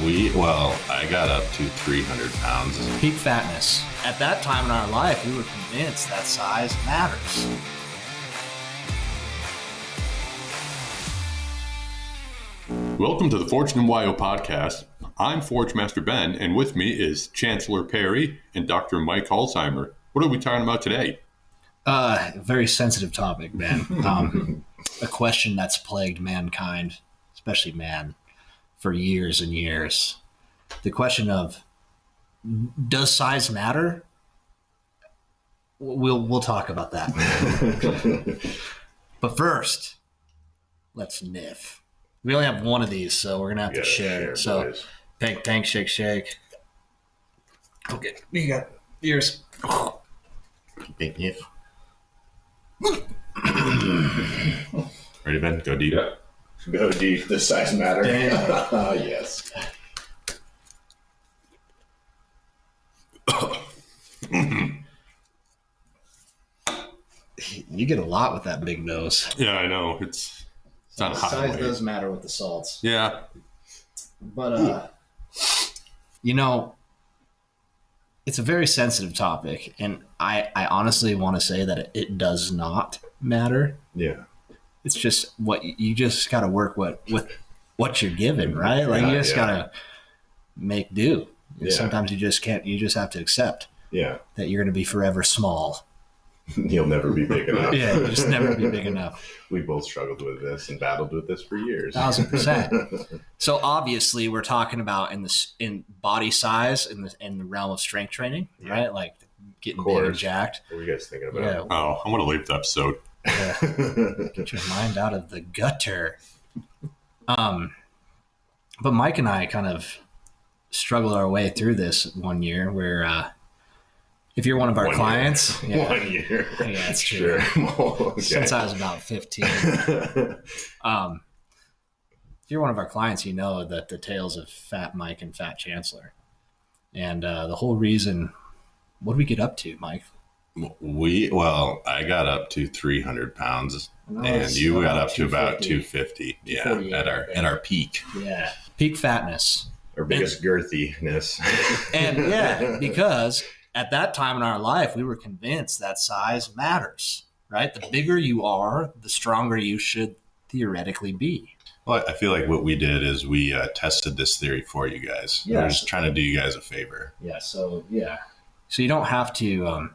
I got up to 300 pounds. Peak fatness. At that time in our life, we were convinced that size matters. Welcome to the Forge and YO podcast. I'm Forge Master Ben, and with me is Chancellor Perry and Dr. Mike Alzheimer. What are we talking about today? Very sensitive topic, Ben. A question that's plagued mankind, especially man, for years and years. The question of, does size matter? We'll talk about that. But first, let's sniff. We only have one of these, so we're gonna have to share. So, tank, tank, shake, shake. Okay, you got yours. Yeah. Ready, Ben? Go deep. Yeah. Go deep. Does size matter? Yes. You get a lot with that big nose. Yeah, I know. It's not hot. Size does matter with the salts. Yeah. But, it's a very sensitive topic, and I honestly want to say that it does not matter. Yeah. It's just what you just got to work with what you're given, right? Like you just got to make do. Yeah. Sometimes you just can't. You just have to accept that you're going to be forever small. You'll never be big enough. Yeah, you'll just never be big enough. We both struggled with this and battled with this for years. 1,000%. So obviously, we're talking about in body size in the realm of strength training, right? Like getting big and jacked. What were you guys thinking about? Yeah. Oh, I want to leave the episode. Yeah. Get your mind out of the gutter. But Mike and I kind of struggled our way through this one year where if you're one of our clients. 1 year. Yeah, that's true. Sure. Okay. Since I was about 15. If you're one of our clients, you know that the tales of Fat Mike and Fat Chancellor. And the whole reason, what did we get up to, Mike? I got up to 300 pounds, and you got up to about 250. Yeah, at our peak. Yeah, peak fatness. Our biggest girthiness. And because at that time in our life, we were convinced that size matters, right? The bigger you are, the stronger you should theoretically be. Well, I feel like what we did is we tested this theory for you guys. Yeah. We're just trying to do you guys a favor. Yeah. So you don't have to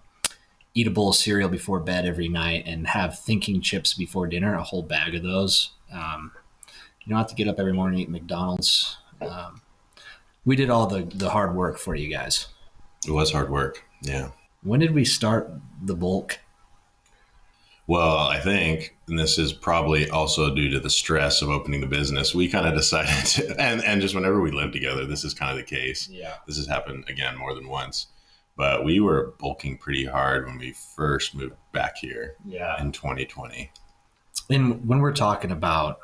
eat a bowl of cereal before bed every night and have thinking chips before dinner, a whole bag of those. You don't have to get up every morning and eat McDonald's. We did all the hard work for you guys. It was hard work. Yeah. When did we start the bulk? Well, I think, and this is probably also due to the stress of opening the business, we kind of decided to, and just whenever we live together, this is kind of the case. Yeah. This has happened, again, more than once. But we were bulking pretty hard when we first moved back here in 2020. And when we're talking about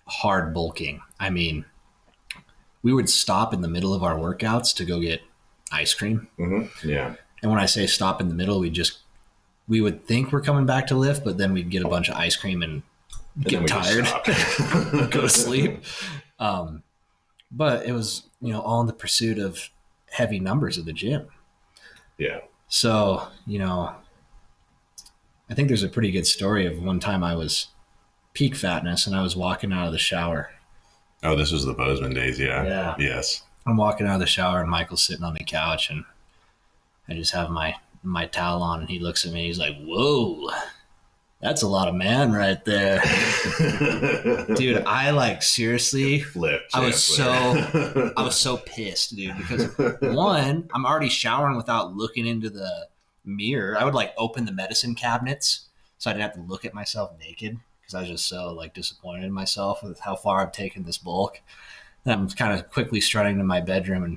hard bulking, I mean, we would stop in the middle of our workouts to go get ice cream. Mm-hmm. Yeah. And when I say stop in the middle, we would think we're coming back to lift, but then we'd get a bunch of ice cream and get tired, go to sleep. But it was, all in the pursuit of heavy numbers at the gym. Yeah. So, I think there's a pretty good story of one time I was peak fatness and I was walking out of the shower. Oh, this was the Bozeman days. Yeah. Yeah. Yes. I'm walking out of the shower and Michael's sitting on the couch and I just have my towel on and he looks at me and he's like, whoa, that's a lot of man right there. Dude, I seriously flipped. I was so pissed, dude, because one, I'm already showering without looking into the mirror. I would open the medicine cabinets so I didn't have to look at myself naked because I was just so disappointed in myself with how far I've taken this bulk. And I'm kind of quickly strutting to my bedroom and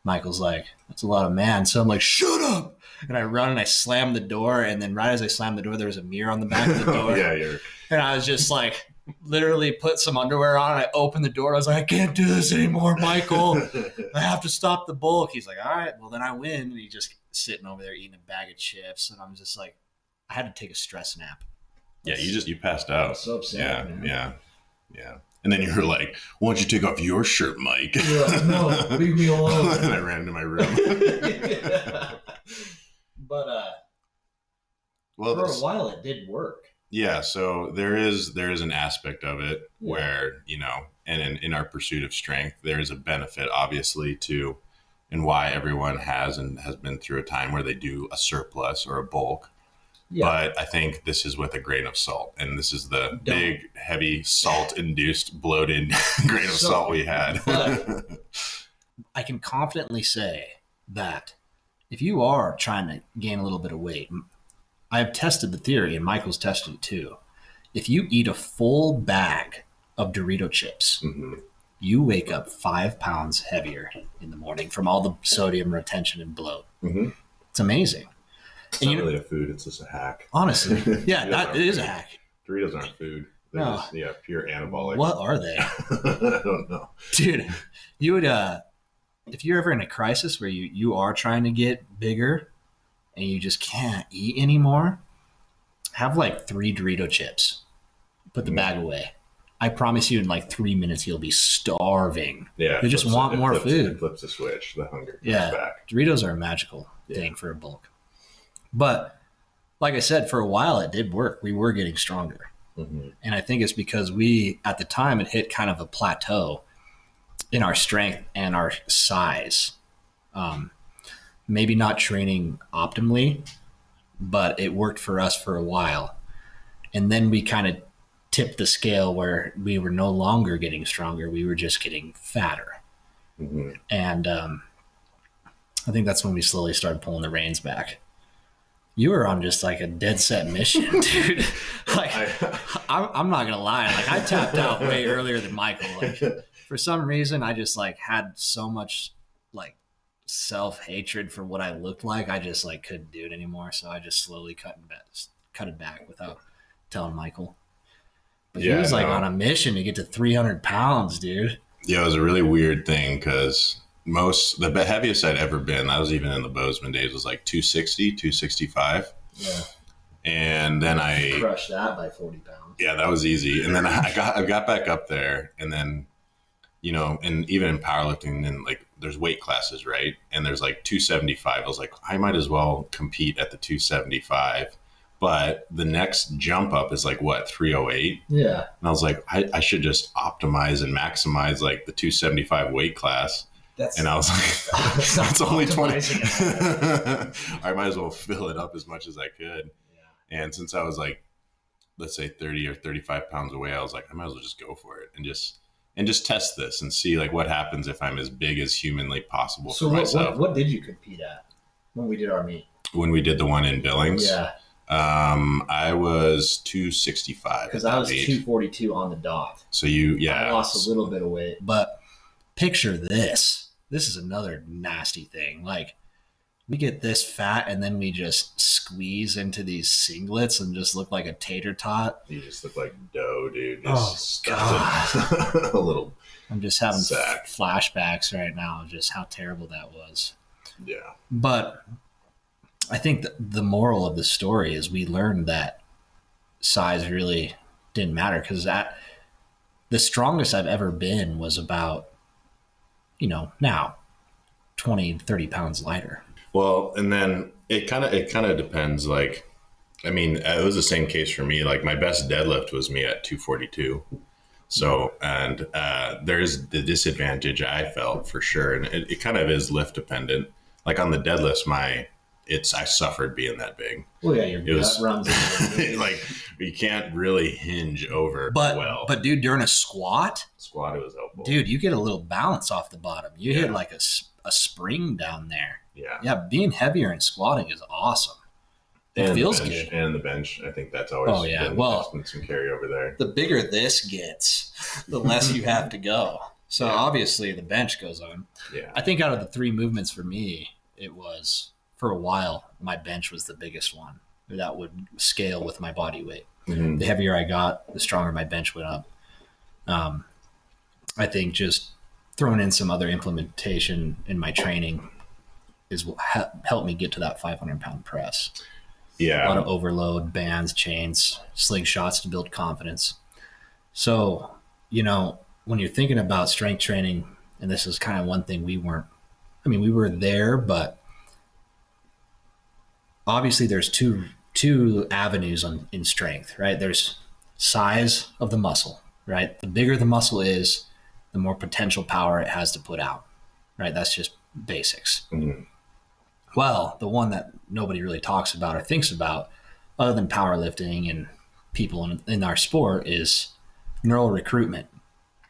Michael's like, that's a lot of man. So I'm like, shut up. And I run and I slam the door. And then right as I slam the door, there was a mirror on the back of the door. And I was just literally put some underwear on. And I opened the door. I was like, I can't do this anymore, Michael. I have to stop the bulk. He's like, all right, well then I win. And he's just sitting over there eating a bag of chips. And I'm just I had to take a stress nap. Yeah, you passed out. So upset. Yeah. And then you were like, why don't you take off your shirt, Mike? Yeah, no, leave me alone. And I ran to my room. Yeah. But Well, for a while it did work. Yeah, so there is an aspect of it where, and in our pursuit of strength, there is a benefit, obviously, to, and why everyone has been through a time where they do a surplus or a bulk. Yeah. But I think this is with a grain of salt, and this is the big, heavy, salt-induced, bloated grain of salt we had. I can confidently say that if you are trying to gain a little bit of weight, I have tested the theory, and Michael's tested it too. If you eat a full bag of Dorito chips, you wake up 5 pounds heavier in the morning from all the sodium retention and bloat. It's amazing. It's not really a food. It's just a hack. Honestly. Yeah, it is a hack. Doritos aren't food. They're just, pure anabolic. What are they? I don't know. Dude, you would, if you're ever in a crisis where you are trying to get bigger and you just can't eat anymore, have like 3 Dorito chips. Put the bag away. I promise you in like 3 minutes, you'll be starving. Yeah. You just want more food. It flips a switch. The hunger comes back. Doritos are a magical thing for a bulk. But like I said, for a while it did work. We were getting stronger. And I think it's because we, at the time, it hit kind of a plateau in our strength and our size. Maybe not training optimally, but it worked for us for a while. And then we kind of tipped the scale where we were no longer getting stronger. We were just getting fatter. And I think that's when we slowly started pulling the reins back. You were on just like a dead set mission, dude. Like, I'm not gonna lie. Like, I tapped out way earlier than Michael. Like, for some reason, I just like had so much like self-hatred for what I looked like. I just like couldn't do it anymore. So I just slowly cut it back without telling Michael. But he was like on a mission to get to 300 pounds, dude. Yeah, it was a really weird thing because the heaviest I'd ever been, I was even in the Bozeman days, was like 260, 265. Yeah. And then I crushed that by 40 pounds. Yeah, that was easy. And then I got back up there, and then, and even in powerlifting, and like there's weight classes, right? And there's like 275. I was like, I might as well compete at the 275. But the next jump up is like, what, 308? Yeah. And I was like, I should just optimize and maximize like the 275 weight class. And I was like, that's only 20. I might as well fill it up as much as I could. Yeah. And since I was like, let's say 30 or 35 pounds away, I was like, I might as well just go for it and just test this and see like what happens if I'm as big as humanly possible for myself. What did you compete at when we did our meet? When we did the one in Billings? Yeah. I was 265. Because I was 242 on the dot. So I lost a little bit of weight. But picture this. This is another nasty thing. Like, we get this fat and then we just squeeze into these singlets and just look like a tater tot. You just look like dough, dude. Just God. A little. I'm just having flashbacks right now of just how terrible that was. Yeah. But I think the moral of the story is we learned that size really didn't matter, because the strongest I've ever been was about, now 20, 30 pounds lighter. Well, and then it kind of depends. Like, I mean, it was the same case for me. Like, my best deadlift was me at 242. So, and there's the disadvantage I felt for sure. And it kind of is lift dependent. Like on the deadlifts, I suffered being that big. Well, yeah, your gut runs into like, you can't really hinge over well. But dude, during a squat, it was helpful. Dude, you get a little balance off the bottom. You hit like a spring down there. Yeah. Yeah, being heavier and squatting is awesome. It feels good. And the bench, I think that's always been some carryover there. The bigger this gets, the less you have to go. So obviously the bench goes on. Yeah. I think out of the 3 movements for me, it was, for a while, my bench was the biggest one. That would scale with my body weight. The heavier I got, the stronger my bench went up. I think just throwing in some other implementation in my training is what helped me get to that 500-pound press. Yeah. A lot of overload, bands, chains, slingshots to build confidence. So when you're thinking about strength training, and this is kind of one thing we were there, but obviously there's two avenues in strength, right? There's size of the muscle, right? The bigger the muscle is, the more potential power it has to put out, right? That's just basics. Mm-hmm. Well, the one that nobody really talks about or thinks about, other than powerlifting and people in our sport, is neural recruitment.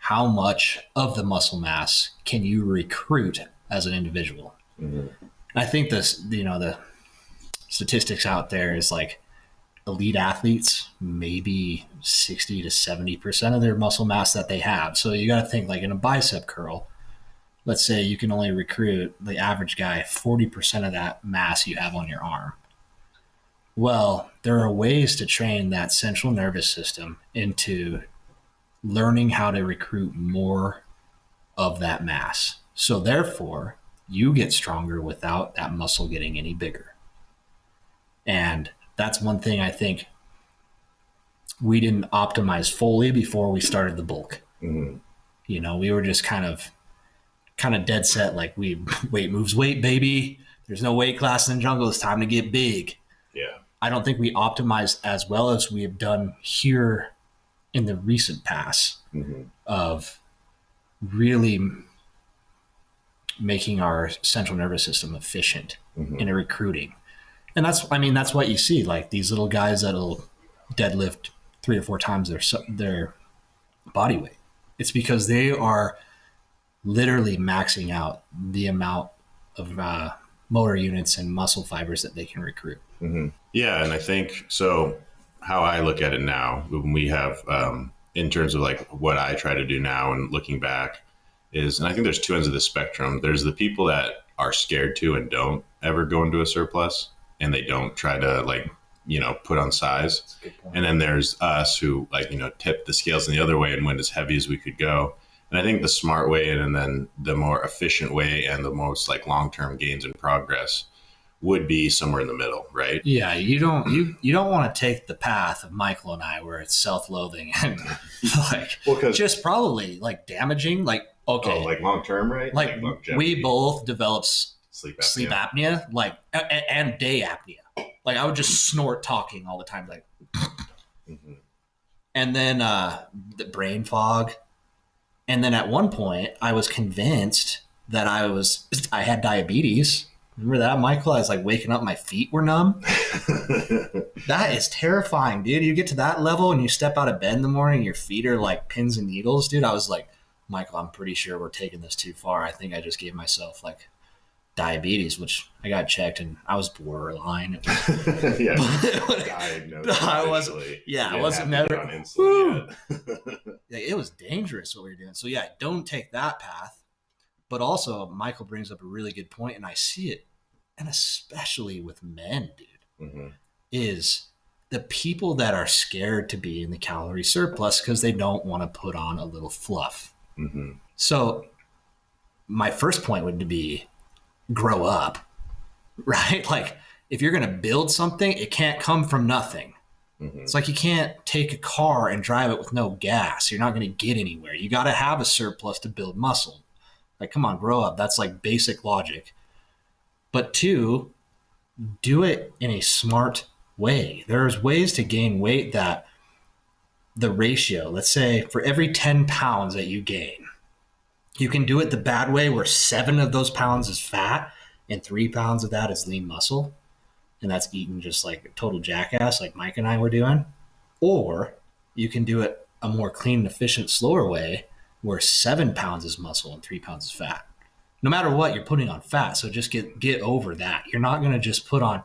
How much of the muscle mass can you recruit as an individual? Mm-hmm. I think the statistics out there is like elite athletes, maybe 60 to 70% of their muscle mass that they have. So you got to think like in a bicep curl, let's say you can only recruit the average guy 40% of that mass you have on your arm. Well, there are ways to train that central nervous system into learning how to recruit more of that mass. So therefore, you get stronger without that muscle getting any bigger. And that's one thing I think we didn't optimize fully before we started the bulk. Mm-hmm. We were just kind of dead set, like weight moves weight, baby. There's no weight class in the jungle. It's time to get big. Yeah. I don't think we optimized as well as we have done here in the recent past Mm-hmm. of really making our central nervous system efficient Mm-hmm. in recruiting. And that's what you see, like these little guys that'll deadlift 3 or 4 times their body weight. It's because they are literally maxing out the amount of motor units and muscle fibers that they can recruit. Mm-hmm. Yeah. And I think, so how I look at it now, when we have, in terms of like what I try to do now and looking back is, and I think there's 2 ends of the spectrum. There's the people that are scared to and don't ever go into a surplus, and they don't try to put on size. And then there's us who tip the scales in the other way and went as heavy as we could go. And I think the smart way and then the more efficient way and the most long-term gains and progress would be somewhere in the middle, right? Yeah, you don't want to take the path of Michael and I where it's self-loathing and just probably damaging. Long-term, right? We both developed sleep apnea, and day apnea. I would just snort talking all the time, Mm-hmm. And then the brain fog. And then at one point I was convinced that I had diabetes. Remember that, Michael? I was waking up, my feet were numb. That is terrifying, dude. You get to that level and you step out of bed in the morning, your feet are like pins and needles, dude. I was like, Michael, I'm pretty sure we're taking this too far. I think I just gave myself diabetes, which I got checked and I was borderline. Yeah, diagnosed. I wasn't never on insulin yet. It was dangerous what we were doing. So yeah, don't take that path. But also, Michael brings up a really good point, and I see it, and especially with men, dude, Mm-hmm. is the people that are scared to be in the calorie surplus because they don't want to put on a little fluff. Mm-hmm. So my first point would be grow up, right? If you're going to build something, it can't come from nothing. Mm-hmm. It's you can't take a car and drive it with no gas. You're not going to get anywhere. You got to have a surplus to build muscle. Come on, grow up. That's basic logic. But 2, do it in a smart way. There's ways to gain weight that the ratio, let's say for every 10 pounds that you gain, you can do it the bad way where 7 of those pounds is fat and 3 pounds of that is lean muscle. And that's eating just a total jackass like Mike and I were doing. Or you can do it a more clean, efficient, slower way where 7 pounds is muscle and 3 pounds is fat. No matter what, you're putting on fat. So just get over that. You're not going to just put on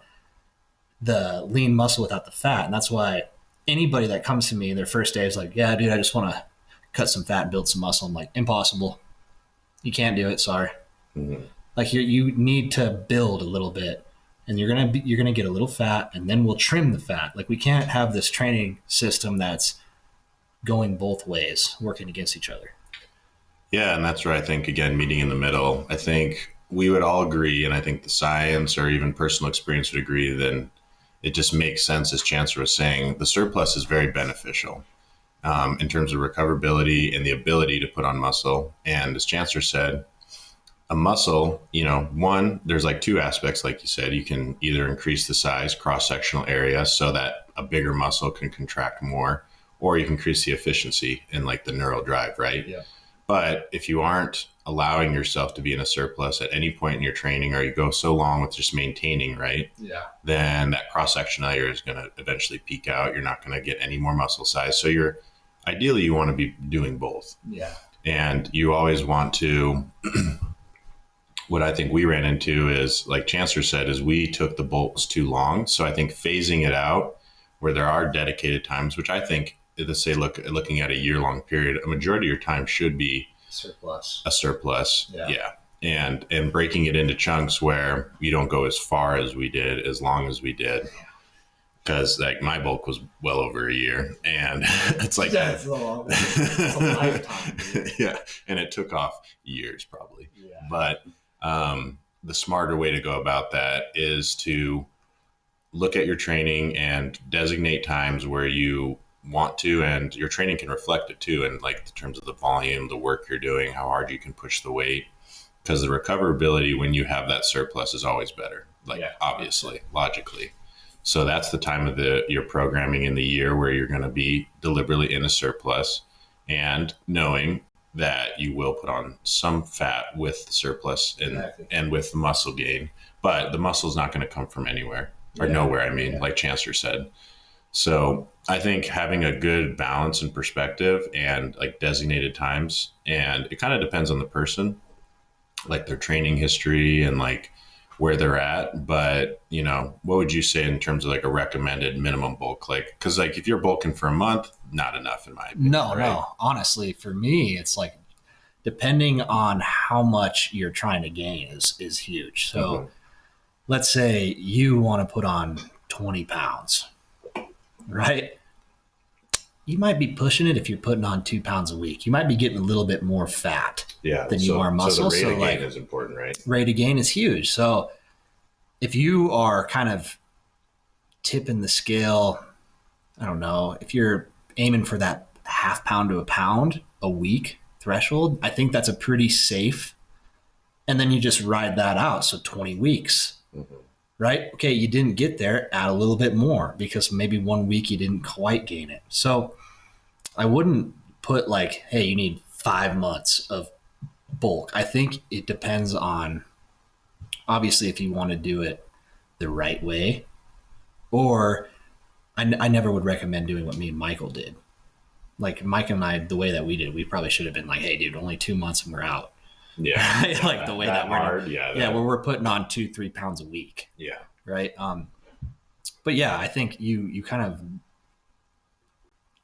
the lean muscle without the fat. And that's why anybody that comes to me their first day is yeah, dude, I just want to cut some fat and build some muscle. I'm impossible. You can't do it. Sorry. Mm-hmm. You need to build a little bit, and you're gonna get a little fat, and then we'll trim the fat. We can't have this training system that's going both ways, working against each other. Yeah, and that's where I think, again, meeting in the middle, I think we would all agree, and I think the science or even personal experience would agree, then it just makes sense, as Chancellor was saying, the surplus is very beneficial. in terms of recoverability and the ability to put on muscle. And as Chancellor said, a muscle, one, there's like two aspects, like you said. You can either increase the size, cross-sectional area, so that a bigger muscle can contract more, or you can increase the efficiency in like the neural drive, right? Yeah. But if you aren't allowing yourself to be in a surplus at any point in your training, or you go so long with just maintaining, right? Yeah. Then that cross-sectional area is going to eventually peak out. You're not going to get any more muscle size. So ideally you want to be doing both. Yeah. And you always want to, what I think we ran into is, like Chancellor said, is we took the bulks too long. So I think phasing it out where there are dedicated times, which I think, let's say, looking at a year-long period, a majority of your time should be a surplus. Yeah. And breaking it into chunks where you don't go as far as we did, as long as we did. Because like my bulk was well over a year, and it's like it's a lifetime. Dude. Yeah, and it took off years probably. Yeah. But the smarter way to go about that is to look at your training and designate times where you want to, and your training can reflect it too, and like in terms of the volume, the work you're doing, how hard you can push the weight, because the recoverability when you have that surplus is always better, obviously, logically. So that's the time of your programming in the year where you're going to be deliberately in a surplus, and knowing that you will put on some fat with the surplus and with the muscle gain, but the muscle is not going to come from anywhere or nowhere. Like Chancellor said. So I think having a good balance and perspective and like designated times, and it kind of depends on the person, like their training history and like where they're at. But, what would you say in terms of like a recommended minimum bulk? Like, because like if you're bulking for a month, not enough in my opinion. No. Honestly, for me, it's like depending on how much you're trying to gain is huge. So let's say you want to put on 20 pounds, right? You might be pushing it if you're putting on 2 pounds a week. You might be getting a little bit more fat than you are muscle. So the rate of gain is important, right? Rate of gain is huge. So if you are kind of tipping the scale, I don't know, if you're aiming for that 0.5 pound to a pound a week threshold, I think that's a pretty safe. And then you just ride that out. So 20 weeks, right? Okay, you didn't get there, add a little bit more because maybe 1 week you didn't quite gain it. So I wouldn't put like, hey, you need 5 months of bulk. I think it depends on, obviously, if you want to do it the right way, or I never would recommend doing what me and Michael did. Like Mike and I, the way that we did, we probably should have been like, hey, dude, only 2 months and we're out. Yeah. Like the way that we're hard. where we're putting on 2-3 pounds a week. Yeah. Right. But yeah, I think you kind of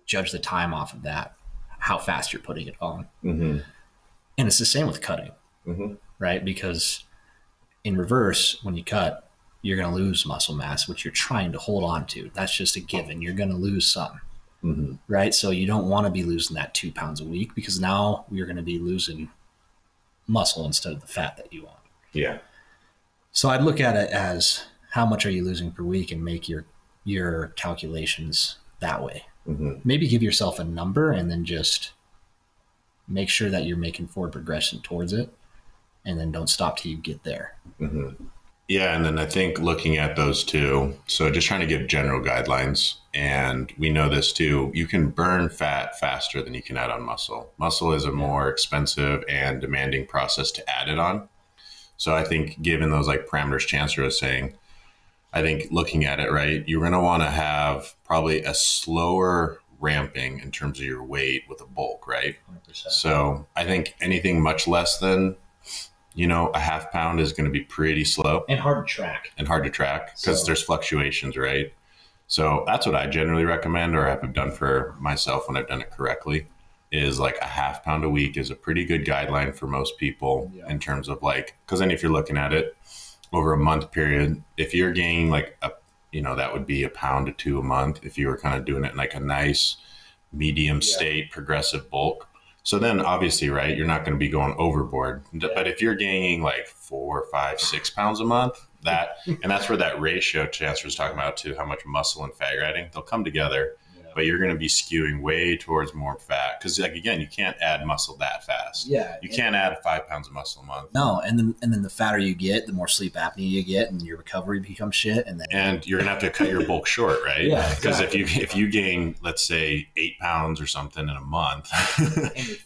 judge the time off of that, how fast you're putting it on. And it's the same with cutting, right? Because in reverse, when you cut, you're going to lose muscle mass, which you're trying to hold on to. That's just a given. You're going to lose some, right? So you don't want to be losing that 2 pounds a week, because now you're going to be losing muscle instead of the fat that you want. Yeah. So I'd look at it as how much are you losing per week and make your calculations that way. Maybe give yourself a number and then just make sure that you're making forward progression towards it, and then don't stop till you get there. Yeah. And then I think looking at those two, so just trying to give general guidelines, and we know this too, you can burn fat faster than you can add on muscle. Muscle is a more expensive and demanding process to add it on. So I think given those like parameters Chancellor was saying, I think looking at it, right, you're going to want to have probably a slower ramping in terms of your weight with a bulk, right? 100%. So I think anything much less than, a 0.5 pound is going to be pretty slow. And hard to track. Because there's fluctuations, right? So that's what I generally recommend, or have done for myself when I've done it correctly, is like a 0.5 pound a week is a pretty good guideline for most people in terms of like, because then if you're looking at it over a month period, if you're gaining like that would be 1 pound to 2 a month if you were kind of doing it in like a nice medium state progressive bulk. So then obviously, right, you're not going to be going overboard. But if you're gaining like 4, 5, 6 pounds a month, and that's where that ratio Chancellor was talking about to how much muscle and fat you're adding, they'll come together. but you're going to be skewing way towards more fat. Because like, again, you can't add muscle that fast. Yeah. You can't add 5 pounds of muscle a month. No. And then the fatter you get, the more sleep apnea you get, and your recovery becomes shit. And you're going to have to cut your bulk short, right? Yeah. Because exactly. if you gain, let's say 8 pounds or something in a month,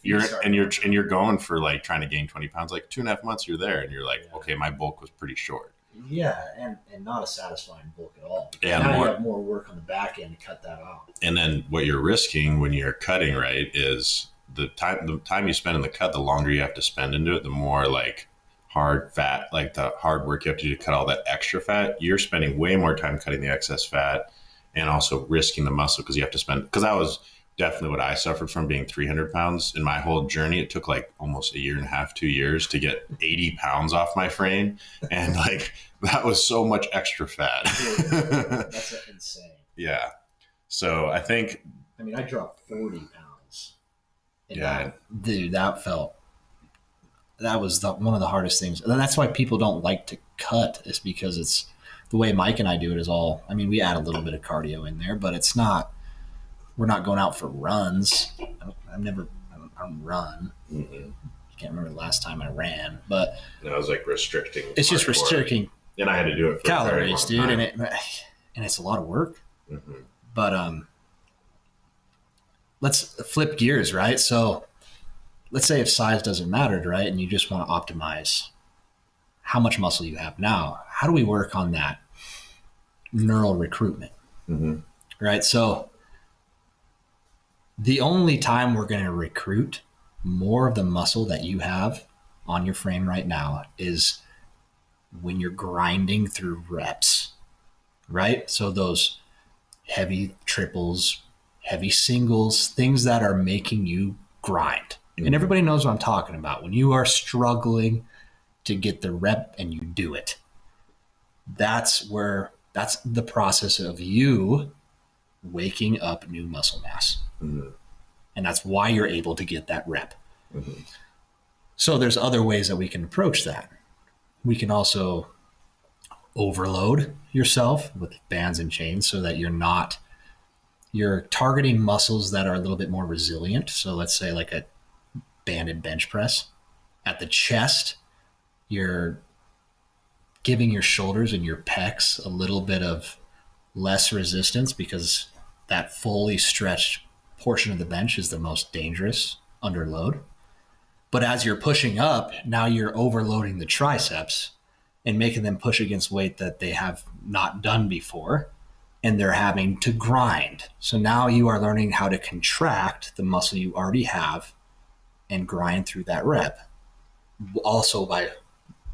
you're going for like trying to gain 20 pounds, like 2.5 months you're there and you're like, okay, my bulk was pretty short. Yeah, and not a satisfying bulk at all. Yeah, now you have more work on the back end to cut that out. And then what you're risking when you're cutting, right, is the time you spend in the cut, the longer you have to spend into it, the more like hard fat, like the hard work you have to do to cut all that extra fat. You're spending way more time cutting the excess fat and also risking the muscle because you have to spend, because that was definitely what I suffered from, being 300 pounds in my whole journey. It took like almost 1.5 years, 2 years to get 80 pounds off my frame. And like, that was so much extra fat. That's insane. Yeah. So I dropped 40 pounds. Yeah. That was one of the hardest things. And that's why people don't like to cut, is because it's the way Mike and I do it is all, we add a little bit of cardio in there, but it's not, we're not going out for runs. I don't run. Mm-hmm. I can't remember the last time I ran, but I was like restricting. It's just restricting. And I had to do it for calories, dude, time. and it's a lot of work. Mm-hmm. But let's flip gears, right? So let's say if size doesn't matter, right, and you just want to optimize how much muscle you have now. How do we work on that neural recruitment? Mm-hmm. Right? So the only time we're going to recruit more of the muscle that you have on your frame right now is when you're grinding through reps, right? So those heavy triples, heavy singles, things that are making you grind. Mm-hmm. And everybody knows what I'm talking about. When you are struggling to get the rep and you do it, that's the process of you waking up new muscle mass. Mm-hmm. And that's why you're able to get that rep. Mm-hmm. So there's other ways that we can approach that. We can also overload yourself with bands and chains so that you're targeting muscles that are a little bit more resilient. So let's say like a banded bench press. At the chest, you're giving your shoulders and your pecs a little bit of less resistance because that fully stretched portion of the bench is the most dangerous under load. But as you're pushing up, now you're overloading the triceps and making them push against weight that they have not done before, and they're having to grind. So now you are learning how to contract the muscle you already have and grind through that rep, also by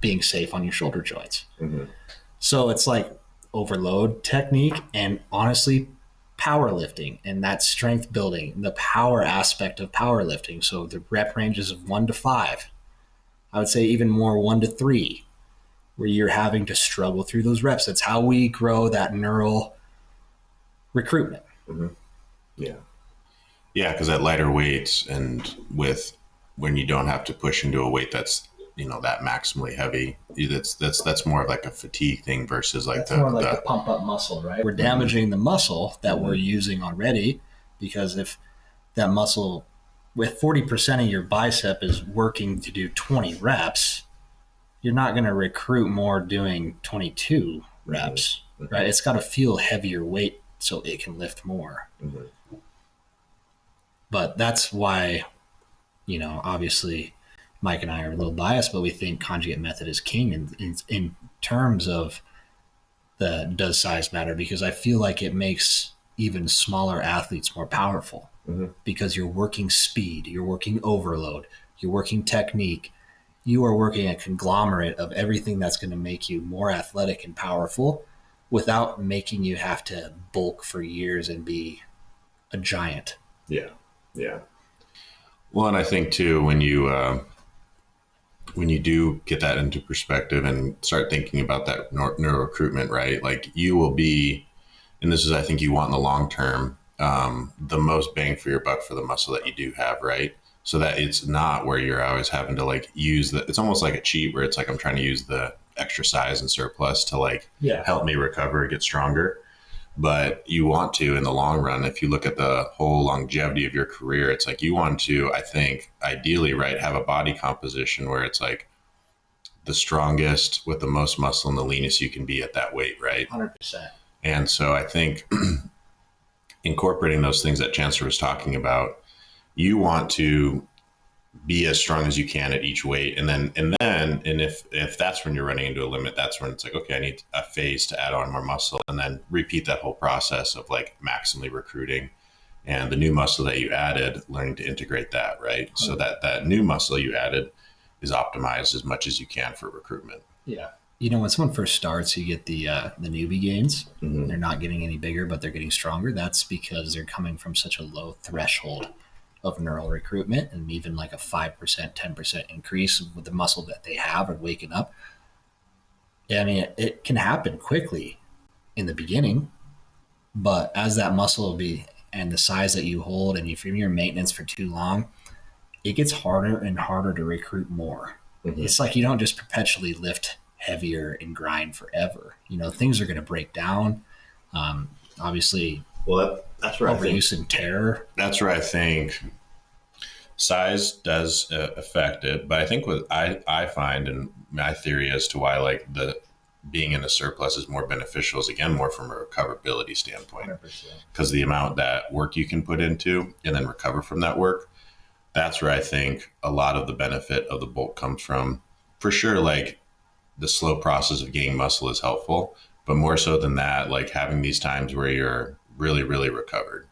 being safe on your shoulder joints. Mm-hmm. So it's like overload technique and honestly powerlifting and that strength building, the power aspect of powerlifting. So the rep ranges of 1 to 5. I would say even more 1 to 3, where you're having to struggle through those reps. That's how we grow that neural recruitment. Mm-hmm. Yeah. Yeah, because at lighter weights and when you don't have to push into a weight that's that maximally heavy, that's more of like a fatigue thing versus like the pump up muscle, right? We're damaging the muscle that we're using already, because if that muscle with 40% of your bicep is working to do 20 reps, you're not going to recruit more doing 22 reps, mm-hmm. right? It's got to feel heavier weight so it can lift more. Mm-hmm. But that's why, obviously Mike and I are a little biased, but we think conjugate method is king in terms of does size matter, because I feel like it makes even smaller athletes more powerful, mm-hmm. because you're working speed, you're working overload, you're working technique, you are working a conglomerate of everything that's going to make you more athletic and powerful without making you have to bulk for years and be a giant. Yeah. Yeah. Well, and I think too, when you do get that into perspective and start thinking about that neural recruitment, right? Like you will be, and this is, I think you want in the long term, the most bang for your buck for the muscle that you do have, right? So that it's not where you're always having to like use it's almost like a cheat where it's like, I'm trying to use the extra size and surplus to help me recover, get stronger. But you want to, in the long run, if you look at the whole longevity of your career, it's like you want to, I think, ideally, right, have a body composition where it's like the strongest with the most muscle and the leanest you can be at that weight, right? 100%. And so I think incorporating those things that Chancellor was talking about, you want to be as strong as you can at each weight. And if that's when you're running into a limit, that's when it's like, okay, I need a phase to add on more muscle, and then repeat that whole process of like maximally recruiting and the new muscle that you added, learning to integrate that, right? So that new muscle you added is optimized as much as you can for recruitment. Yeah. You know, when someone first starts, you get the newbie gains. Mm-hmm. They're not getting any bigger, but they're getting stronger. That's because they're coming from such a low threshold of neural recruitment, and even like a 5%, 10% increase with the muscle that they have or waking up. I mean, it can happen quickly in the beginning, but as that muscle will be and the size that you hold, and if you're in your maintenance for too long, it gets harder and harder to recruit more. Mm-hmm. It's like you don't just perpetually lift heavier and grind forever. You know, things are going to break down. Obviously, well, that's where overuse and tear. That's where I think size does affect it. But I think what I find, and my theory as to why like the being in a surplus is more beneficial, is again more from a recoverability standpoint. 100%. Because the amount that work you can put into and then recover from that work, that's where I think a lot of the benefit of the bulk comes from. For sure, like the slow process of gaining muscle is helpful, but more so than that, like having these times where you're really, really recovered.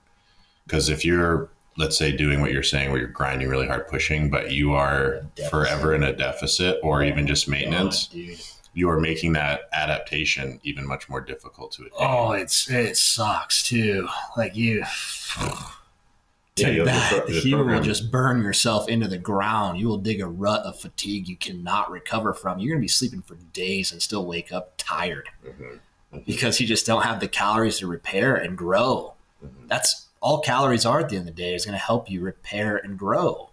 Because if you're, let's say, doing what you're saying, where you're grinding really hard, pushing, but you are forever in a deficit or even just maintenance, you are making that adaptation even much more difficult to attain. Oh, it sucks too. Like you will just burn yourself into the ground. You will dig a rut of fatigue you cannot recover from. You're going to be sleeping for days and still wake up tired. Mm-hmm. Because you just don't have the calories to repair and grow. Mm-hmm. That's all calories are at the end of the day, is going to help you repair and grow.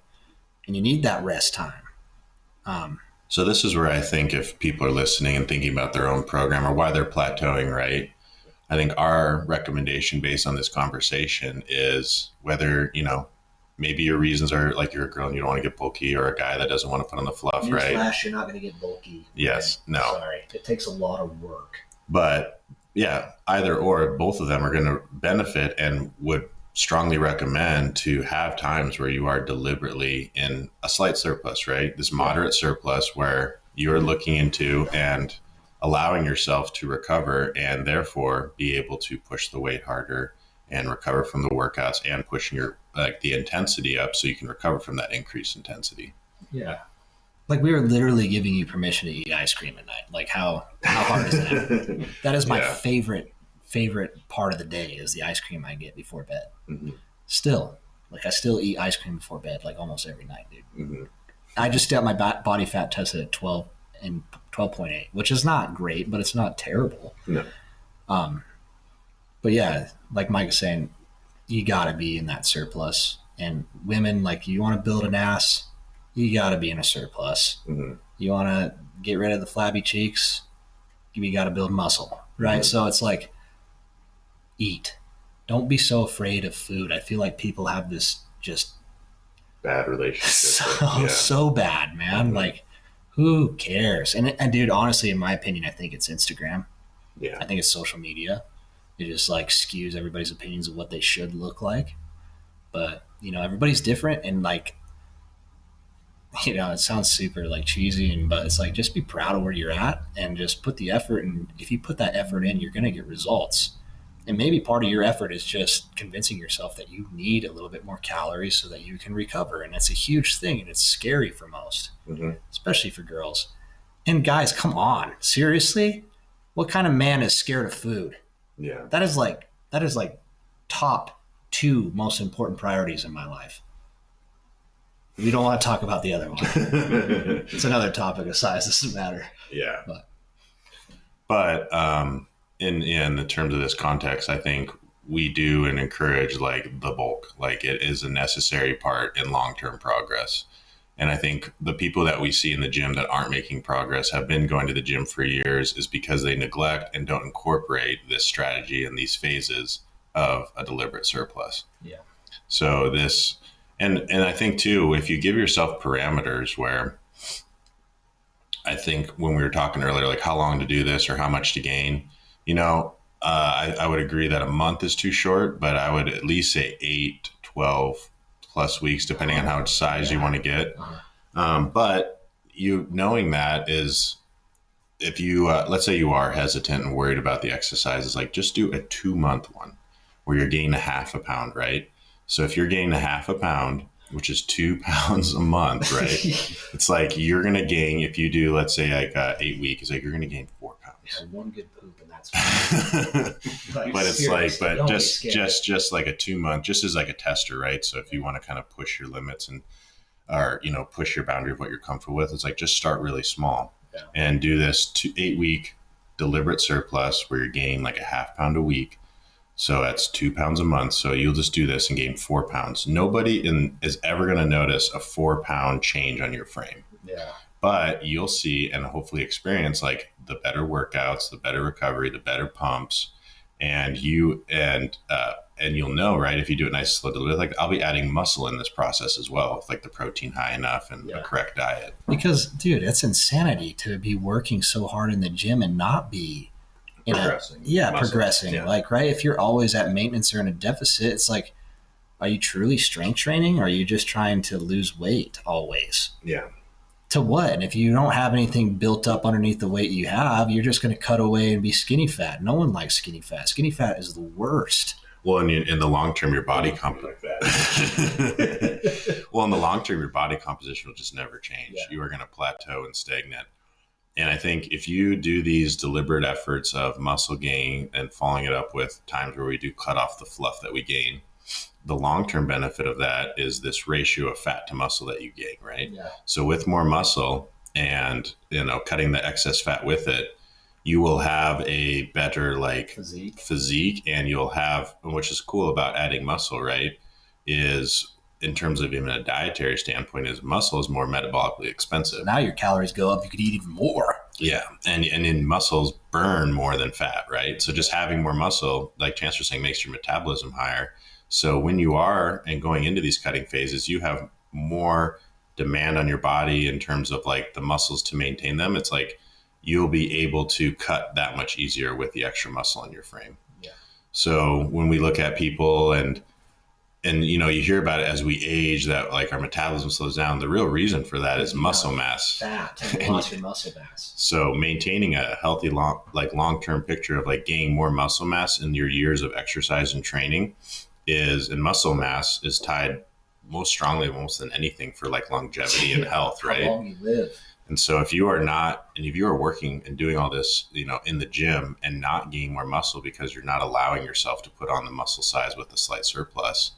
And you need that rest time. So this is where I think if people are listening and thinking about their own program or why they're plateauing, right? I think our recommendation based on this conversation is whether, you know, maybe your reasons are like you're a girl and you don't want to get bulky, or a guy that doesn't want to put on the fluff, right? You're not going to get bulky. Yes. No. Sorry. It takes a lot of work. But yeah, either or, both of them are going to benefit, and would strongly recommend to have times where you are deliberately in a slight surplus, right? This moderate surplus where you're looking into and allowing yourself to recover, and therefore be able to push the weight harder and recover from the workouts, and pushing your the intensity up so you can recover from that increased intensity. Yeah. Like we were literally giving you permission to eat ice cream at night. Like how hard is that? That is my favorite part of the day, is the ice cream I get before bed. Mm-hmm. Still, like I still eat ice cream before bed, like almost every night, dude. Mm-hmm. I just got my body fat tested at 12 and 12.8, which is not great, but it's not terrible. No. But yeah, like Mike was saying, you got to be in that surplus. And women, like, you want to build an ass, you got to be in a surplus. Mm-hmm. You want to get rid of the flabby cheeks, you got to build muscle, right? Mm-hmm. So it's like, eat. Don't be so afraid of food. I feel like people have this just bad relationship. So bad, man. Mm-hmm. Like, who cares? And dude, honestly, in my opinion, I think it's Instagram. Yeah. I think it's social media. It just like skews everybody's opinions of what they should look like. But, you know, everybody's different, and like, you know, it sounds super like cheesy, but it's like, just be proud of where you're at and just put the effort. And if you put that effort in, you're going to get results. And maybe part of your effort is just convincing yourself that you need a little bit more calories so that you can recover. And it's a huge thing, and it's scary for most, especially for girls. And guys, come on, seriously? What kind of man is scared of food? Yeah. That is like top 2 most important priorities in my life. We don't want to talk about the other one. It's another topic of size doesn't matter. Yeah. But in the terms of this context, I think we do and encourage like the bulk. Like, it is a necessary part in long-term progress. And I think the people that we see in the gym that aren't making progress have been going to the gym for years is because they neglect and don't incorporate this strategy and these phases of a deliberate surplus. Yeah. So this, and I think too, if you give yourself parameters where I think when we were talking earlier, like how long to do this or how much to gain, I would agree that a month is too short, but I would at least say 8, 12 plus weeks, depending on how much size you want to get. But you knowing that is, if you, let's say you are hesitant and worried about the exercises, like just do a 2-month one where you're gaining a half a pound, right? So if you're gaining a half a pound, which is 2 pounds a month, right? It's like you're going to gain, if you do, let's say like 8 weeks, it's like you're going to gain 4 pounds. Yeah, one good poop and that's fine. But it's like, but just like a 2-month, just as like a tester, right? So if you want to kind of push your limits and, or, push your boundary of what you're comfortable with, it's like, just start really small and do this 8-week deliberate surplus where you're gaining like a half pound a week. So that's 2 pounds a month. So you'll just do this and gain 4 pounds. Nobody is ever going to notice a 4-pound change on your frame. Yeah. But you'll see and hopefully experience like the better workouts, the better recovery, the better pumps, and you'll know, right? If you do it nice, slow delivery, like I'll be adding muscle in this process as well, with like the protein high enough and the correct diet. Because, dude, it's insanity to be working so hard in the gym and not be progressing. Yeah. Like, right? If you're always at maintenance or in a deficit, it's like, are you truly strength training? Or are you just trying to lose weight always? Yeah. To what? And if you don't have anything built up underneath the weight you have, you're just going to cut away and be skinny fat. No one likes skinny fat. Skinny fat is the worst. Well, in the long term, your body well, in the long term, your body composition will just never change. Yeah. You are going to plateau and stagnate. And I think if you do these deliberate efforts of muscle gain and following it up with times where we do cut off the fluff that we gain, the long-term benefit of that is this ratio of fat to muscle that you gain, right? Yeah. So with more muscle and, cutting the excess fat with it, you will have a better physique, and you'll have, which is cool about adding muscle, right? Is in terms of even a dietary standpoint, is muscle is more metabolically expensive. So now your calories go up, you could eat even more. Yeah. And in muscles burn more than fat, right? So just having more muscle, like Chancellor was saying, makes your metabolism higher. So when you are and going into these cutting phases, you have more demand on your body in terms of like the muscles to maintain them. It's like you'll be able to cut that much easier with the extra muscle in your frame. Yeah. So when we look at people and you hear about it as we age, that like our metabolism slows down. The real reason for that is muscle mass. Fat and lost your muscle mass. So maintaining a healthy long-term picture of like gaining more muscle mass in your years of exercise and training and muscle mass is tied most strongly almost than anything for like longevity and health, right? How long you live. And so if you are working and doing all this, in the gym and not gaining more muscle because you're not allowing yourself to put on the muscle size with a slight surplus,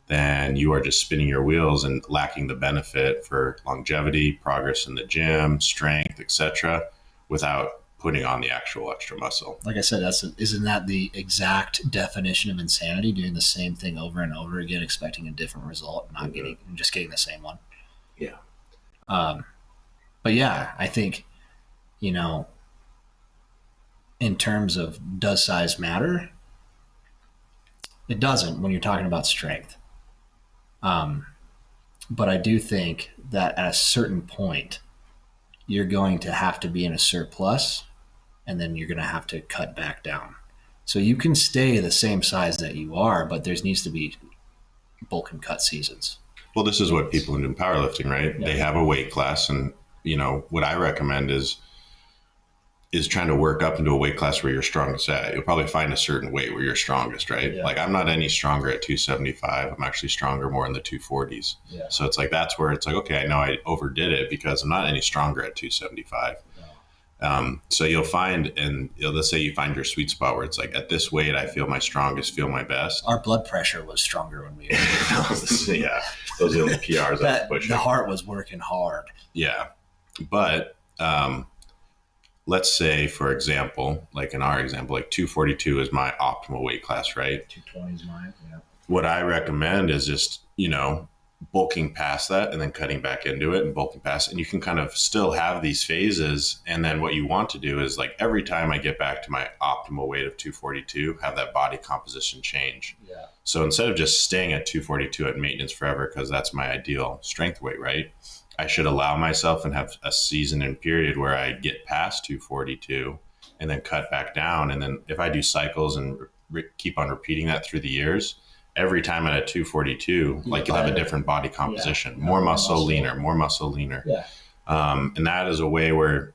then you are just spinning your wheels and lacking the benefit for longevity, progress in the gym, strength, etc., without putting on the actual extra muscle. Like I said, isn't that the exact definition of insanity? Doing the same thing over and over again, expecting a different result, just getting the same one. Yeah. But yeah, I think, in terms of does size matter? It doesn't when you're talking about strength. But I do think that at a certain point, you're going to have to be in a surplus, and then you're going to have to cut back down. So you can stay the same size that you are, but there needs to be bulk and cut seasons. Well, this is what people do in powerlifting, right? Yeah. They have a weight class, and what I recommend is trying to work up into a weight class where you're strongest at. You'll probably find a certain weight where you're strongest, right? Yeah. Like I'm not any stronger at 275. I'm actually stronger more in the 240s. Yeah. So it's like, that's where it's like, okay, I know I overdid it because I'm not any stronger at 275. Yeah. So you'll find, let's say you find your sweet spot where it's like, at this weight, I feel my strongest, feel my best. Our blood pressure was stronger when we were yeah. Those are the PRs I was pushing. The heart was working hard. Yeah. But, let's say, for example, like in our example, like 242 is my optimal weight class, right? 220 is mine, yeah. What I recommend is just, bulking past that and then cutting back into it and bulking past it. And you can kind of still have these phases. And then what you want to do is like every time I get back to my optimal weight of 242, have that body composition change. Yeah. So instead of just staying at 242 at maintenance forever, because that's my ideal strength weight, right? I should allow myself and have a season and period where I get past 242 and then cut back down. And then if I do cycles and keep on repeating that through the years, every time at a 242, like you'll have a different body composition, more muscle, leaner, more muscle, leaner. Yeah. And that is a way where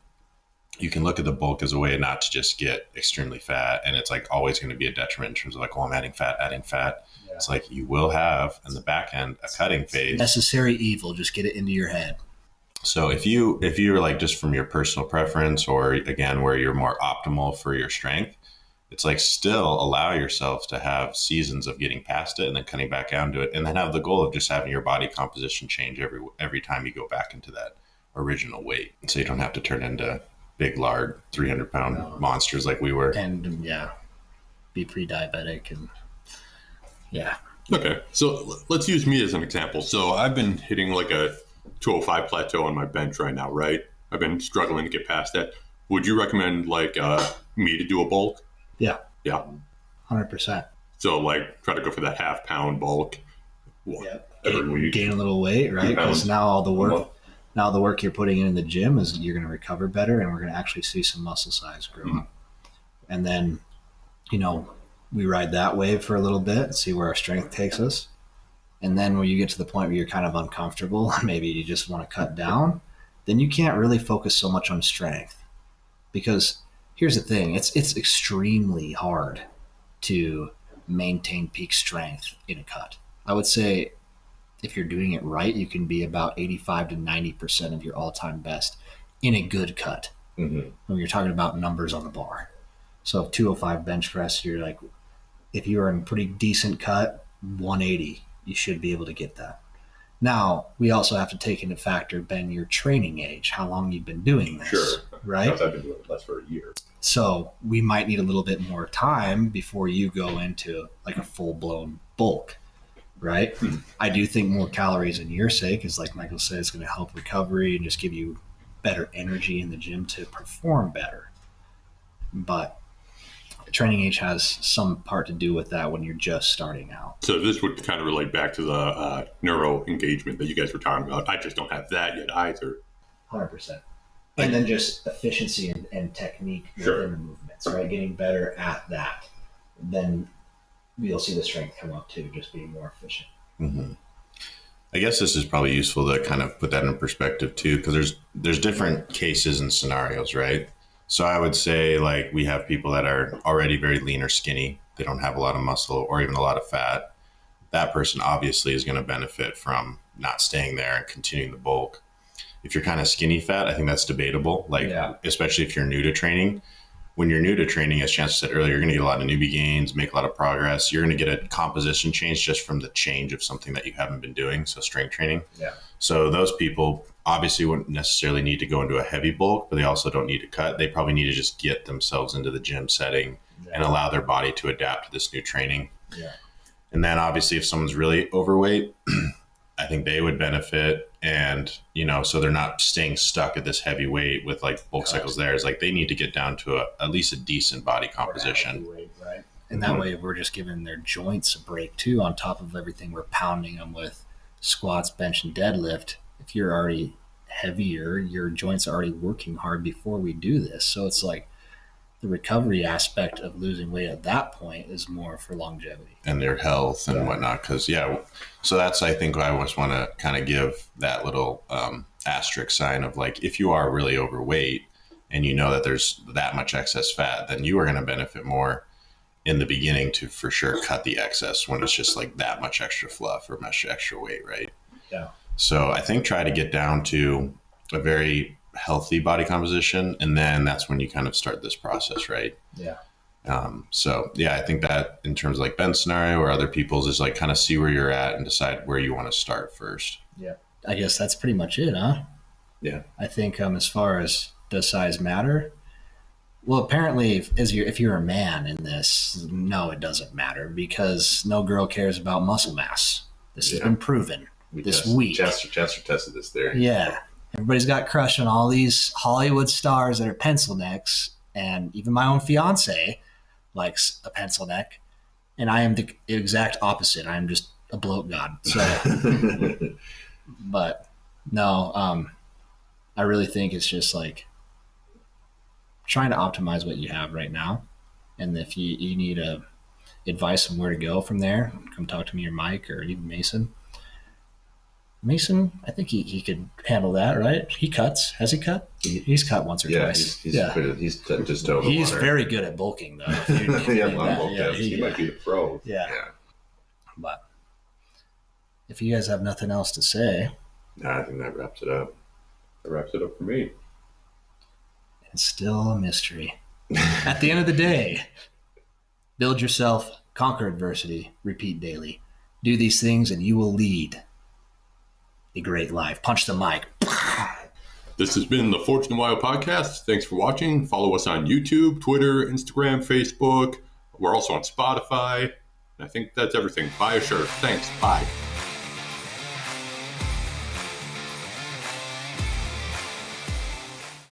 you can look at the bulk as a way not to just get extremely fat. And it's like always going to be a detriment in terms of like, oh, I'm adding fat. Yeah. It's like you will have in the back end a cutting phase. Necessary evil. Just get it into your head. So if you're like just from your personal preference or again, where you're more optimal for your strength, it's like still allow yourself to have seasons of getting past it and then cutting back down to it, and then have the goal of just having your body composition change every time you go back into that original weight. So you don't have to turn into big, lard, 300-pound monsters like we were. And be pre-diabetic and Okay, so let's use me as an example. So I've been hitting like a 205 plateau on my bench right now, right? I've been struggling to get past that. Would you recommend like me to do a bulk? Yeah. 100%. So like try to go for that half-pound bulk. Every week. Gain a little weight, right? Because now all the work you're putting in the gym is you're going to recover better, and we're going to actually see some muscle size grow up. And then, we ride that wave for a little bit, see where our strength takes us. And then when you get to the point where you're kind of uncomfortable, maybe you just want to cut down, then you can't really focus so much on strength. Because here's the thing, it's extremely hard to maintain peak strength in a cut. I would say if you're doing it right, you can be about 85 to 90% of your all-time best in a good cut. When you're talking about numbers on the bar. So 205 bench press, you're like, if you're in a pretty decent cut, 180, you should be able to get that. Now, we also have to take into factor, Ben, your training age, how long you've been doing this. Sure. Right? I've been doing less for a year. So we might need a little bit more time before you go into like a full-blown bulk, right? I do think more calories in your sake is, like Michael said, is going to help recovery and just give you better energy in the gym to perform better. But training age has some part to do with that when you're just starting out. So this would kind of relate back to the neuro engagement that you guys were talking about. I just don't have that yet either. 100%. And then just efficiency and technique within the movements, right? Getting better at that. Then you'll see the strength come up too, just being more efficient. I guess this is probably useful to kind of put that in perspective too, because there's different cases and scenarios, right? So I would say like we have people that are already very lean or skinny. They don't have a lot of muscle or even a lot of fat. That person obviously is going to benefit from not staying there and continuing the bulk. If you're kind of skinny fat, I think that's debatable. Especially if you're new to training. When you're new to training, as Chance said earlier, you're going to get a lot of newbie gains, make a lot of progress. You're going to get a composition change just from the change of something that you haven't been doing. So strength training. So those people obviously wouldn't necessarily need to go into a heavy bulk, but they also don't need to cut. They probably need to just get themselves into the gym setting and allow their body to adapt to this new training. And then obviously if someone's really overweight, I think they would benefit. And, so they're not staying stuck at this heavy weight with like bulk cycles there. It's like they need to get down to at least a decent body composition. Weight, right? And that way we're just giving their joints a break too, on top of everything we're pounding them with squats, bench, and deadlift. If you're already heavier, your joints are already working hard before we do this. So it's like the recovery aspect of losing weight at that point is more for longevity. And their health and whatnot. Because, so that's, I think, I always want to kind of give that little asterisk sign of like, if you are really overweight and you know that there's that much excess fat, then you are going to benefit more in the beginning to for sure cut the excess when it's just like that much extra fluff or much extra weight, right? So I think try to get down to a very healthy body composition, and then that's when you kind of start this process, right? I think that in terms of like Ben's scenario or other people's is like kind of see where you're at and decide where you want to start first. I guess that's pretty much it, huh? I think as far as does size matter, well, apparently if you're a man in this, no, it doesn't matter, because no girl cares about muscle mass. This has been proven. this week. Chancellor tested this theory. Yeah. Everybody's got crush on all these Hollywood stars that are pencil necks, and even my own fiance likes a pencil neck, and I am the exact opposite. I am just a bloat god. So, but no, I really think it's just like trying to optimize what you have right now, and if you need advice on where to go from there, come talk to me or Mike or even Mason. Mason, I think he could handle that, right? He cuts. Has he cut? He's cut once or twice. He's cut just over. He's very good at bulking, though. He might be the pro. Yeah. But if you guys have nothing else to say, I think that wraps it up. That wraps it up for me. It's still a mystery. At the end of the day, build yourself, conquer adversity, repeat daily. Do these things, and you will lead a great life. Punch the mic. This has been the Fortune and Wild podcast. Thanks for watching. Follow us on YouTube, Twitter, Instagram, Facebook. We're also on Spotify. I think that's everything. Buy a shirt. Thanks. Bye.